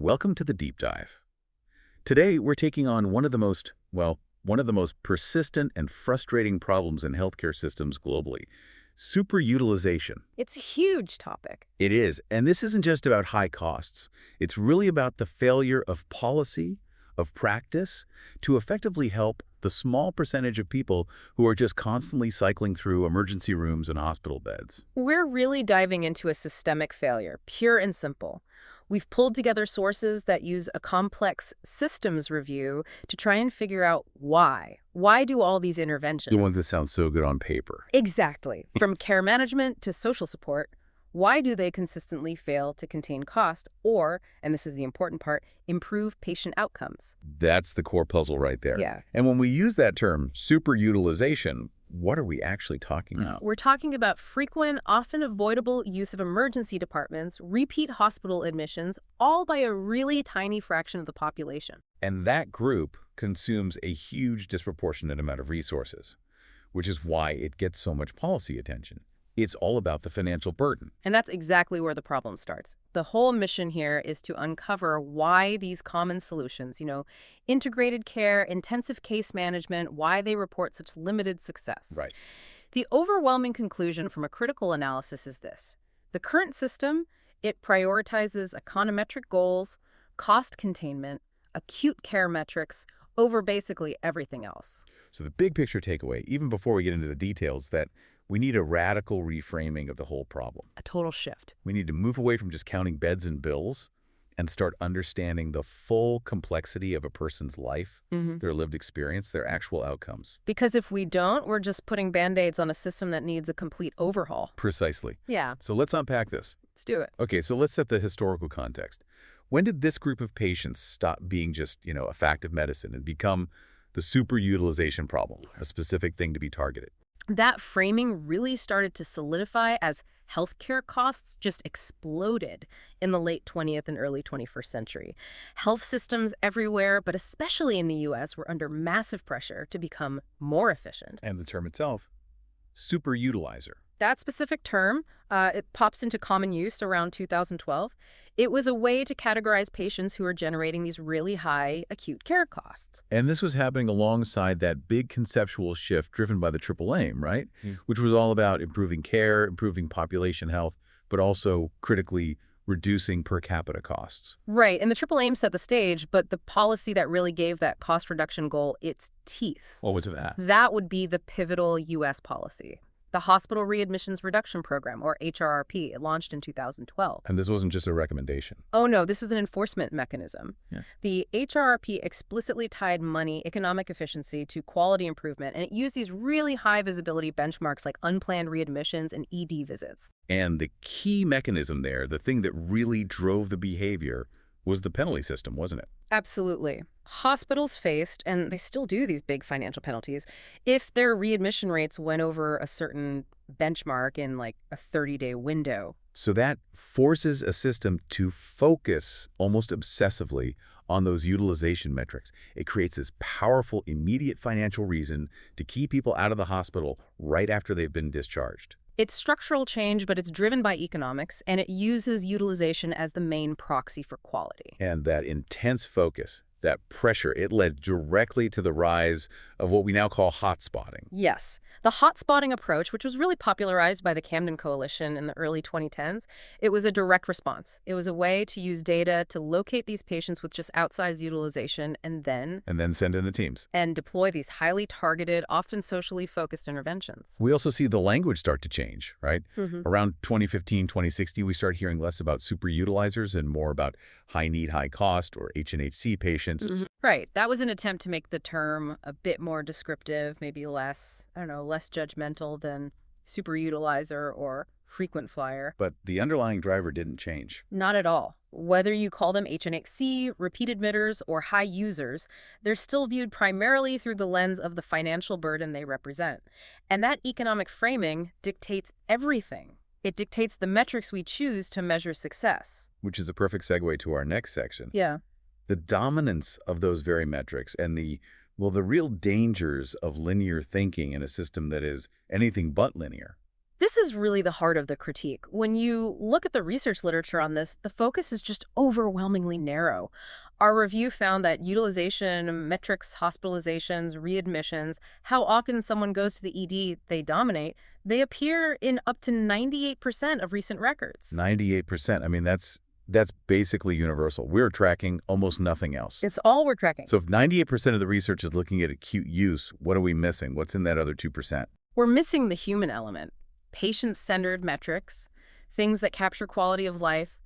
Welcome to the deep dive. Today, we're taking on one of the most persistent and frustrating problems in healthcare systems globally, superutilization. It's a huge topic. It is, and this isn't just about high costs. It's really about the failure of policy, of practice, to effectively help the small percentage of people who are just constantly cycling through emergency rooms and hospital beds. We're really diving into a systemic failure, pure and simple. We've pulled together sources that use a complex systems review to try and figure out why. Why do all these interventions? The ones that sound so good on paper. Exactly. From care management to social support, why do they consistently fail to contain cost or, and this is the important part, improve patient outcomes? That's the core puzzle right there. Yeah. And when we use that term, superutilization, what are we actually talking about? We're talking about frequent, often avoidable use of emergency departments, repeat hospital admissions, all by a really tiny fraction of the population. And that group consumes a huge disproportionate amount of resources, which is why it gets so much policy attention. It's all about the financial burden. And that's exactly where the problem starts. The whole mission here is to uncover why these common solutions, integrated care, intensive case management, why they report such limited success. Right. The overwhelming conclusion from a critical analysis is this. The current system, it prioritizes econometric goals, cost containment, acute care metrics over basically everything else. So the big picture takeaway, even before we get into the details, that we need a radical reframing of the whole problem. A total shift. We need to move away from just counting beds and bills and start understanding the full complexity of a person's life, their lived experience, their actual outcomes. Because if we don't, we're just putting Band-Aids on a system that needs a complete overhaul. Precisely. Yeah. So let's unpack this. Let's do it. Okay, so let's set the historical context. When did this group of patients stop being just, a fact of medicine and become the superutilization problem, a specific thing to be targeted? That framing really started to solidify as healthcare costs just exploded in the late 20th and early 21st century. Health systems everywhere, but especially in the U.S., were under massive pressure to become more efficient. And the term itself, superutilizer. That specific term, it pops into common use around 2012. It was a way to categorize patients who are generating these really high acute care costs. And this was happening alongside that big conceptual shift driven by the triple aim, right? Which was all about improving care, improving population health, but also critically reducing per capita costs. Right, and the triple aim set the stage, but the policy that really gave that cost reduction goal its teeth. What was that? That would be the pivotal U.S. policy. The Hospital Readmissions Reduction Program, or HRRP, it launched in 2012. And this wasn't just a recommendation. Oh, no, this was an enforcement mechanism. Yeah. The HRRP explicitly tied money, economic efficiency, to quality improvement, and it used these really high visibility benchmarks like unplanned readmissions and ED visits. And the key mechanism there, the thing that really drove the behavior, was the penalty system, wasn't it? Absolutely. Hospitals faced, and they still do, these big financial penalties if their readmission rates went over a certain benchmark in like a 30-day window. So that forces a system to focus almost obsessively on those utilization metrics. It creates this powerful, immediate financial reason to keep people out of the hospital right after they've been discharged. It's structural change, but it's driven by economics, and it uses utilization as the main proxy for quality. And that intense focus, that pressure, it led directly to the rise of what we now call hotspotting. Yes. The hotspotting approach, which was really popularized by the Camden Coalition in the early 2010s, it was a direct response. It was a way to use data to locate these patients with just outsized utilization and then send in the teams. And deploy these highly targeted, often socially focused interventions. We also see the language start to change, right? Around 2015, 2016, we start hearing less about superutilizers and more about high need, high cost, or HNHC patients. Right. That was an attempt to make the term a bit more descriptive, maybe less judgmental than superutilizer or frequent flyer. But the underlying driver didn't change. Not at all. Whether you call them HNHC, repeat admitters, or high users, they're still viewed primarily through the lens of the financial burden they represent. And that economic framing dictates everything. It dictates the metrics we choose to measure success. Which is a perfect segue to our next section. Yeah. The dominance of those very metrics and the real dangers of linear thinking in a system that is anything but linear. This is really the heart of the critique. When you look at the research literature on this, the focus is just overwhelmingly narrow. Our review found that utilization metrics, hospitalizations, readmissions, how often someone goes to the ED, they dominate. They appear in up to 98% of recent records. 98%. I mean, that's basically universal. We're tracking almost nothing else. It's all we're tracking. So if 98% of the research is looking at acute use, what are we missing? What's in that other 2%? We're missing the human element, patient-centered metrics, things that capture quality of life,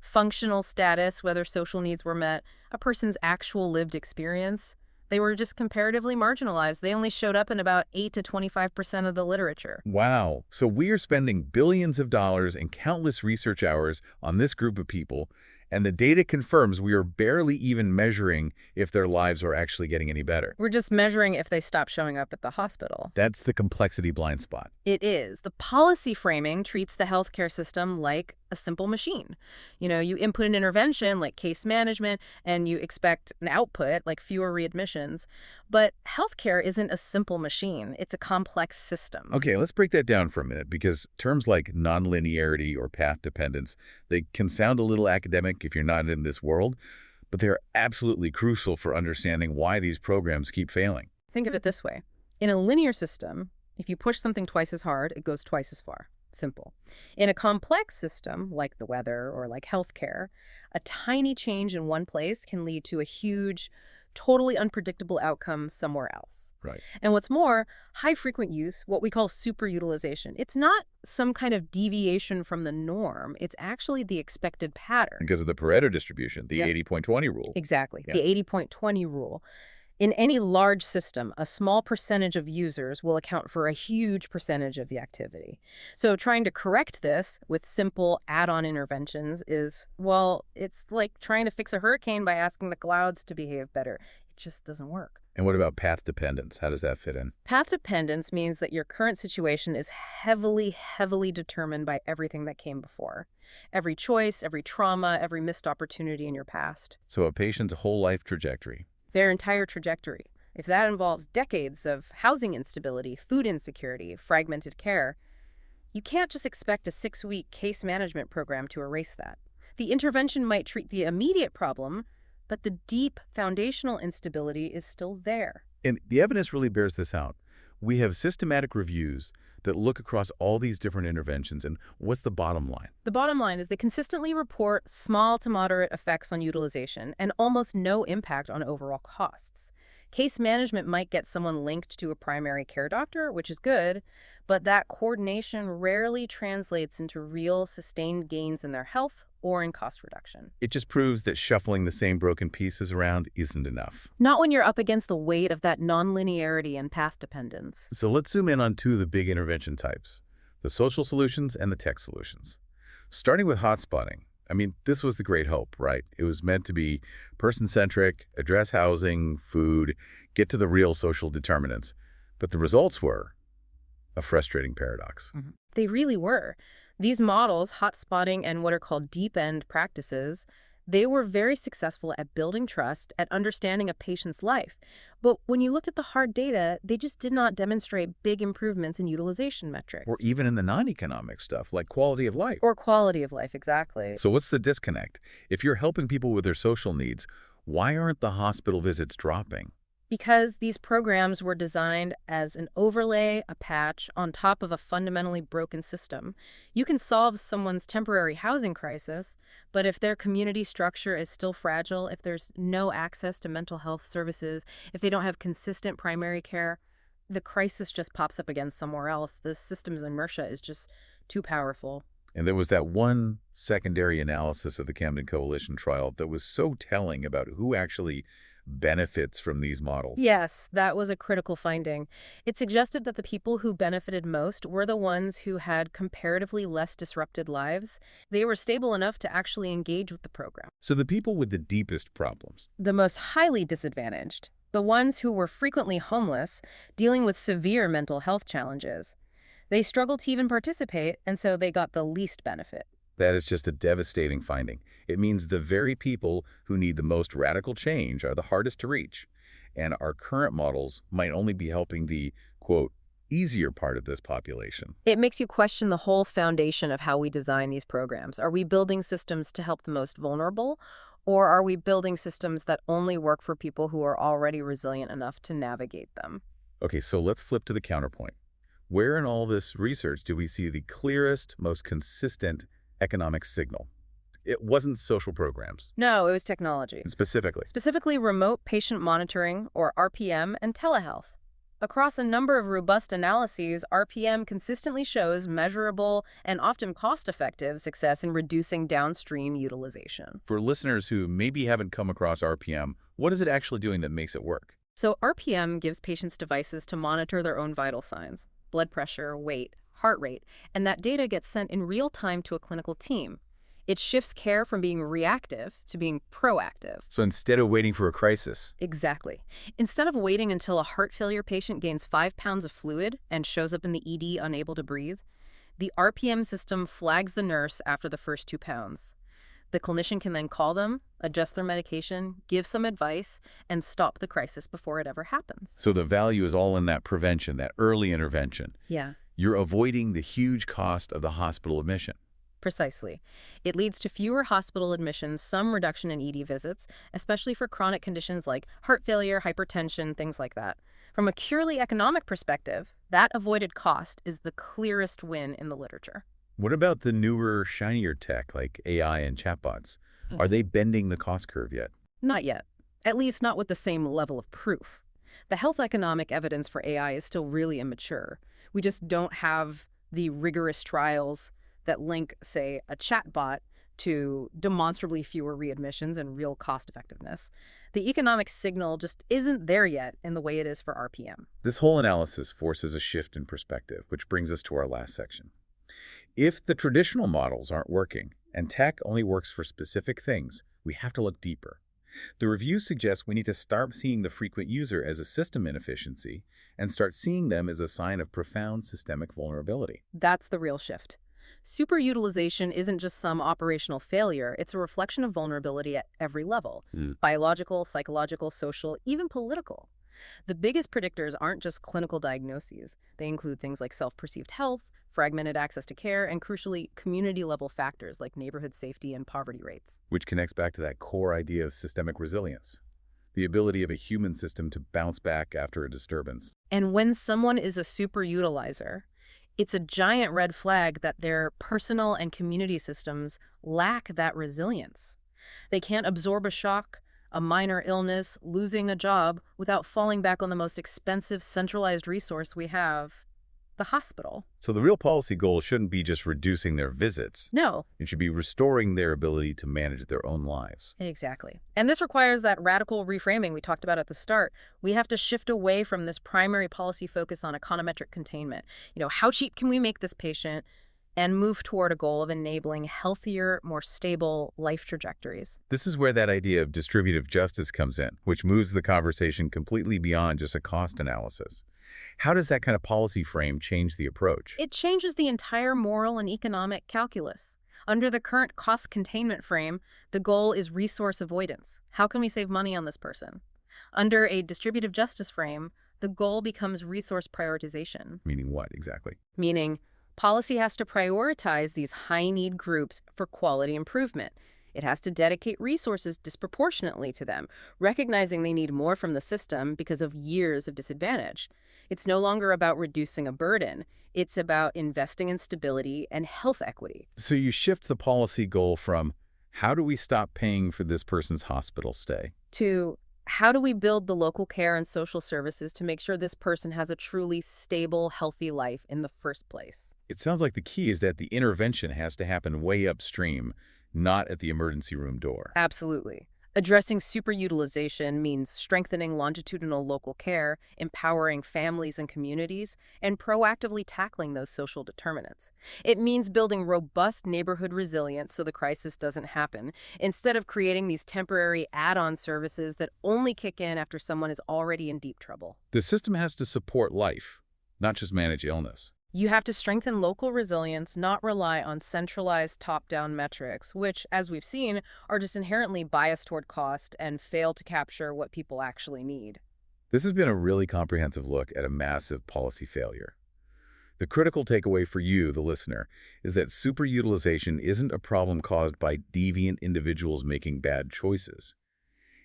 functional status, whether social needs were met, a person's actual lived experience. They were just comparatively marginalized. They only showed up in about 8 to 25% of the literature. Wow. So we are spending billions of dollars and countless research hours on this group of people, and the data confirms we are barely even measuring if their lives are actually getting any better. We're just measuring if they stop showing up at the hospital. That's the complexity blind spot. It is. The policy framing treats the healthcare system like a simple machine. You input an intervention like case management, and you expect an output like fewer readmissions. But healthcare isn't a simple machine. It's a complex system. Okay, let's break that down for a minute, because terms like nonlinearity or path dependence, they can sound a little academic if you're not in this world, but they're absolutely crucial for understanding why these programs keep failing. Think of it this way. In a linear system, if you push something twice as hard, it goes twice as far. Simple. In a complex system, like the weather or like healthcare, a tiny change in one place can lead to a huge, totally unpredictable outcome somewhere else. Right. And what's more, high-frequent use, what we call super-utilization, it's not some kind of deviation from the norm. It's actually the expected pattern. Because of the Pareto distribution, the Yep. 80-20 rule. Exactly. Yeah. The 80-20 rule. In any large system, a small percentage of users will account for a huge percentage of the activity. So trying to correct this with simple add-on interventions is, well, it's like trying to fix a hurricane by asking the clouds to behave better. It just doesn't work. And what about path dependence? How does that fit in? Path dependence means that your current situation is heavily, heavily determined by everything that came before. Every choice, every trauma, every missed opportunity in your past. So a patient's whole life trajectory. Their entire trajectory. If that involves decades of housing instability, food insecurity, fragmented care, you can't just expect a 6-week case management program to erase that. The intervention might treat the immediate problem, but the deep foundational instability is still there. And the evidence really bears this out. We have systematic reviews that look across all these different interventions, and what's the bottom line? The bottom line is they consistently report small to moderate effects on utilization and almost no impact on overall costs. Case management might get someone linked to a primary care doctor, which is good, but that coordination rarely translates into real sustained gains in their health or in cost reduction. It just proves that shuffling the same broken pieces around isn't enough. Not when you're up against the weight of that nonlinearity and path dependence. So let's zoom in on two of the big intervention types, the social solutions and the tech solutions. Starting with hotspotting. I mean, this was the great hope, right? It was meant to be person-centric, address housing, food, get to the real social determinants. But the results were a frustrating paradox. They really were. These models, hotspotting and what are called deep-end practices, they were very successful at building trust, at understanding a patient's life. But when you looked at the hard data, they just did not demonstrate big improvements in utilization metrics. Or even in the non-economic stuff, like quality of life. Or quality of life, exactly. So what's the disconnect? If you're helping people with their social needs, why aren't the hospital visits dropping? Because these programs were designed as an overlay, a patch, on top of a fundamentally broken system. You can solve someone's temporary housing crisis, but if their community structure is still fragile, if there's no access to mental health services, if they don't have consistent primary care, the crisis just pops up again somewhere else. The system's inertia is just too powerful. And there was that one secondary analysis of the Camden Coalition trial that was so telling about who actually benefits from these models. Yes, that was a critical finding. It suggested that the people who benefited most were the ones who had comparatively less disrupted lives. They were stable enough to actually engage with the program. So the people with the deepest problems. The most highly disadvantaged, the ones who were frequently homeless, dealing with severe mental health challenges. They struggled to even participate, and so they got the least benefit. That is just a devastating finding. It means the very people who need the most radical change are the hardest to reach. And our current models might only be helping the, quote, easier part of this population. It makes you question the whole foundation of how we design these programs. Are we building systems to help the most vulnerable, or are we building systems that only work for people who are already resilient enough to navigate them? Okay, so let's flip to the counterpoint. Where in all this research do we see the clearest, most consistent economic signal? It wasn't social programs, No, it was technology. specifically. Specifically remote patient monitoring, or RPM, and telehealth. Across a number of robust analyses, RPM consistently shows measurable and often cost-effective success in reducing downstream utilization. For listeners who maybe haven't come across RPM, what is it actually doing that makes it work? So RPM gives patients devices to monitor their own vital signs, blood pressure, weight, heart rate, and that data gets sent in real time to a clinical team. It shifts care from being reactive to being proactive. So instead of waiting for a crisis, Exactly. Instead of waiting until a heart failure patient gains 5 pounds of fluid and shows up in the ED unable to breathe, the RPM system flags the nurse after the first 2 pounds. The clinician can then call them, adjust their medication, give some advice, and stop the crisis before it ever happens. so the value is all in that prevention, that early intervention. Yeah, You're avoiding the huge cost of the hospital admission. precisely. It leads to fewer hospital admissions, some reduction in ED visits, especially for chronic conditions like heart failure, hypertension, things like that. From a purely economic perspective, that avoided cost is the clearest win in the literature. What about the newer, shinier tech like AI and chatbots? Are they bending the cost curve yet? Not yet. At least not with the same level of proof. The health economic evidence for AI is still really immature. We just don't have the rigorous trials that link, say, a chatbot to demonstrably fewer readmissions and real cost effectiveness. The economic signal just isn't there yet in the way it is for RPM. This whole analysis forces a shift in perspective, which brings us to our last section. If the traditional models aren't working, and tech only works for specific things, we have to look deeper. The review suggests we need to start seeing the frequent user as a system inefficiency and start seeing them as a sign of profound systemic vulnerability. That's the real shift. Super-utilization isn't just some operational failure, it's a reflection of vulnerability at every level. Biological, psychological, social, even political. The biggest predictors aren't just clinical diagnoses. They include things like self-perceived health, fragmented access to care, and crucially, community-level factors like neighborhood safety and poverty rates. Which connects back to that core idea of systemic resilience, the ability of a human system to bounce back after a disturbance. And when someone is a super-utilizer, it's a giant red flag that their personal and community systems lack that resilience. They can't absorb a shock, a minor illness, losing a job, without falling back on the most expensive centralized resource we have, the hospital. So the real policy goal shouldn't be just reducing their visits. No, It should be restoring their ability to manage their own lives. exactly. And this requires that radical reframing we talked about at the start. We have to shift away from this primary policy focus on econometric containment. How cheap can we make this patient? And move toward a goal of enabling healthier, more stable life trajectories. This is where that idea of distributive justice comes in, which moves the conversation completely beyond just a cost analysis. How does that kind of policy frame change the approach? It changes the entire moral and economic calculus. Under the current cost containment frame, the goal is resource avoidance. How can we save money on this person? Under a distributive justice frame, the goal becomes resource prioritization. Meaning what exactly? Meaning, policy has to prioritize these high-need groups for quality improvement. It has to dedicate resources disproportionately to them, recognizing they need more from the system because of years of disadvantage. It's no longer about reducing a burden. It's about investing in stability and health equity. So you shift the policy goal from how do we stop paying for this person's hospital stay? To how do we build the local care and social services to make sure this person has a truly stable, healthy life in the first place? It sounds like the key is that the intervention has to happen way upstream, not at the emergency room door. Absolutely. Addressing superutilization means strengthening longitudinal local care, empowering families and communities, and proactively tackling those social determinants. It means building robust neighborhood resilience so the crisis doesn't happen, instead of creating these temporary add-on services that only kick in after someone is already in deep trouble. The system has to support life, not just manage illness. You have to strengthen local resilience, not rely on centralized top-down metrics, which, as we've seen, are just inherently biased toward cost and fail to capture what people actually need. This has been a really comprehensive look at a massive policy failure. The critical takeaway for you, the listener, is that superutilization isn't a problem caused by deviant individuals making bad choices.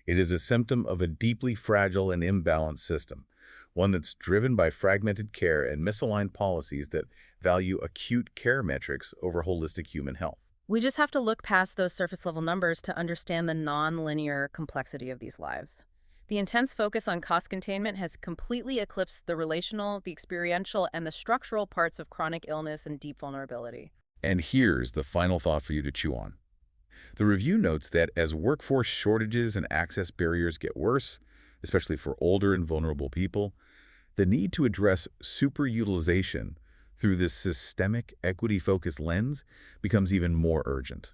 It is a symptom of a deeply fragile and imbalanced system, one that's driven by fragmented care and misaligned policies that value acute care metrics over holistic human health. We just have to look past those surface-level numbers to understand the non-linear complexity of these lives. The intense focus on cost containment has completely eclipsed the relational, the experiential, and the structural parts of chronic illness and deep vulnerability. And here's the final thought for you to chew on. The review notes that as workforce shortages and access barriers get worse, especially for older and vulnerable people, the need to address superutilization through this systemic, equity-focused lens becomes even more urgent.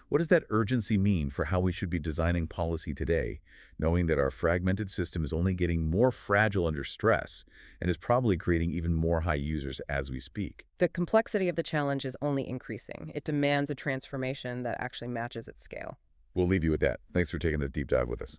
What does that urgency mean for how we should be designing policy today, knowing that our fragmented system is only getting more fragile under stress and is probably creating even more high users as we speak? The complexity of the challenge is only increasing. It demands a transformation that actually matches its scale. We'll leave you with that. Thanks for taking this deep dive with us.